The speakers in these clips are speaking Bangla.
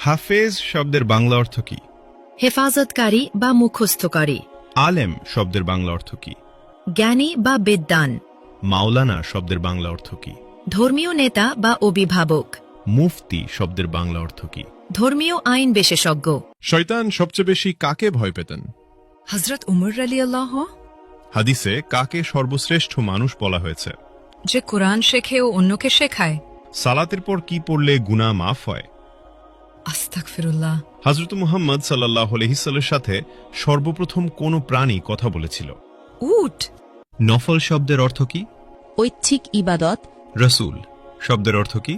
হাফেজ শব্দের বাংলা অর্থ কি? হেফাজতকারী বা মুখস্থকারী। আলেম শব্দের বাংলা অর্থ কি? জ্ঞানী বা বিদ্বান। মাওলানা শব্দের বাংলা অর্থ কি? ধর্মীয় নেতা বা অভিভাবক। মুফতি শব্দের বাংলা অর্থ কি? ধর্মীয় আইন বিশেষজ্ঞ। শয়তান সবচেয়ে বেশি কাকে ভয় পেতেন? হযরত উমর রাদিয়াল্লাহু। হাদিসে কাকে সর্বশ্রেষ্ঠ মানুষ বলা হয়েছে? যে কোরআন শেখে ও অন্যকে শেখায়। সালাতের পর কি পড়লে গুনাহ মাফ হয়? আস্তাগফিরুল্লাহ। হযরত মুহাম্মদ সাল্লাল্লাহু আলাইহি ওয়াসাল্লামের সাথে সর্বপ্রথম কোন প্রাণী কথা বলেছিল? উট। নফল শব্দের অর্থ কি? ঐচ্ছিক ইবাদত। রাসূল শব্দের অর্থ কি?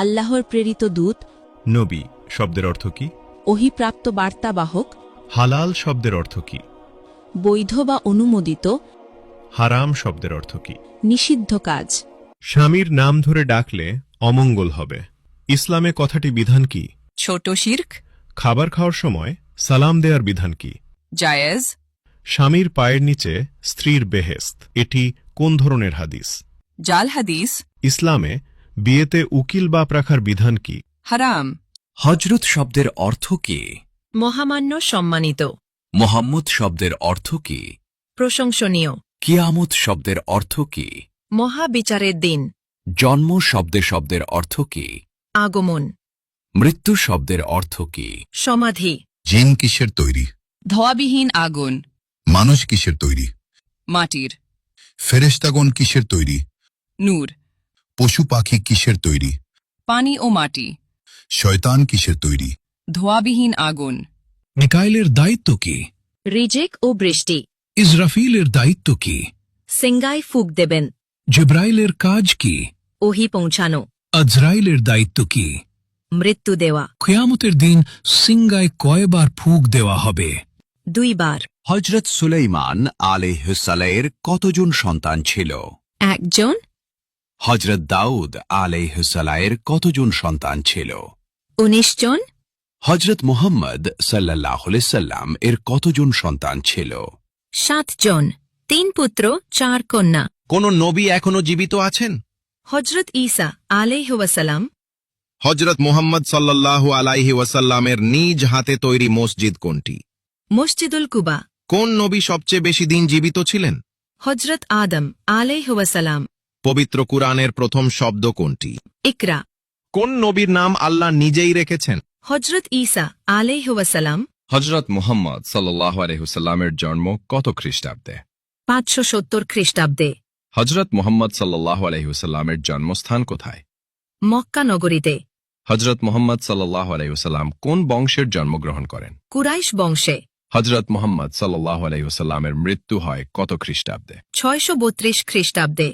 আল্লাহর প্রেরিত দূত। নবী শব্দের অর্থ কি? ওহীপ্রাপ্ত বার্তাবাহক। হালাল শব্দের অর্থ কি? বৈধ বা অনুমোদিত। হারাম শব্দের অর্থ কি? নিষিদ্ধ কাজ। স্বামীর নাম ধরে ডাকলে অমঙ্গল হবে। ইসলামে কথাটি বিধান কি? ছোট শিরক। খাবার খাওয়ার সময় সালাম দেওয়ার বিধান কি? জায়েজ। স্বামীর পায়ের নিচে স্ত্রীর বেহেশত, এটি কোন ধরনের হাদিস? জাল হাদিস। ইসলামে বিয়েতে উকিল বাপ রাখার বিধান কি? হারাম। হজরত শব্দের অর্থ কি? মহামান্য, সম্মানিত। মোহাম্মদ শব্দের অর্থ কি? প্রশংসনীয়। কিয়ামত শব্দের অর্থ কি? মহাবিচারের দিন। জন্ম শব্দের অর্থ কি? আগমন। মৃত্যু শব্দের অর্থ কি? সমাধি। জিন কিসের তৈরি? ধোয়াবিহীন আগুন। মানুষ কিসের তৈরি? মাটির। ফেরেশতাগণ কিসের তৈরি? নূর। পশু পাখি কিসের তৈরি? পানি ও মাটি। শয়তান কিসের তৈরি? ধোয়াবিহীন আগুন। মিকাইলের দায়িত্ব কি? রিজিক ও বৃষ্টি। ইসরাফিলের দায়িত্ব কি? সিঙ্গায় ফুক দেবেন। জিব্রাইলের কাজ কি? ওহী পৌঁছানো। আজরাইলের দায়িত্ব কি? মৃত্যু দেওয়া। কিয়ামতের দিন সিঙ্গায় কয়বার ফুঁক দেওয়া হবে? 2 বার। হজরত সুলাইমান আলাইহিসসালামের কতজন সন্তান ছিল? 1 জন। হজরত দাউদ আলাইহিসসালামের কতজন সন্তান ছিল? 19 জন। হজরত মুহাম্মদ সাল্লাল্লাহু আলাইহি সাল্লাম এর কতজন সন্তান ছিল? 7 জন। 3 পুত্র 4 কন্যা। কোন নবী এখনো জীবিত আছেন? হযরত ঈসা আলাইহি ওয়াসাল্লাম। হযরত মুহাম্মদ সাল্লাল্লাহু আলাইহি ওয়াসাল্লামের নিজ হাতে তৈরি মসজিদ কোনটি? মসজিদুল কুবা। কোন নবী সবচেয়ে বেশি দিন জীবিত ছিলেন? হযরত আদম আলাইহি ওয়াসাল্লাম। পবিত্র কুরআনের প্রথম শব্দ কোনটি? ইকরা। কোন নবীর নাম আল্লাহ নিজেই রেখেছেন? হযরত ঈসা আলাইহি ওয়াসাল্লাম। হজরত মুহাম্মদ সাল্লাল্লাহু আলাইহি ওয়াসাল্লামের জন্ম কত খ্রিস্টাব্দে? 570 খ্রিস্টাব্দে। হজরত মুহাম্মদ সাল্লাল্লাহু আলাইহি ওয়াসাল্লামের জন্মস্থান কোথায়? মক্কা নগরীতে। হজরত মুহাম্মদ সাল্লাল্লাহু আলাইহি ওয়াসাল্লাম কোন বংশের জন্মগ্রহণ করেন? কুরাইশ বংশে। হজরত মুহাম্মদ সাল্লাল্লাহু আলাইহি ওয়াসাল্লামের মৃত্যু হয় কত খ্রিস্টাব্দে? 632 খ্রিস্টাব্দে।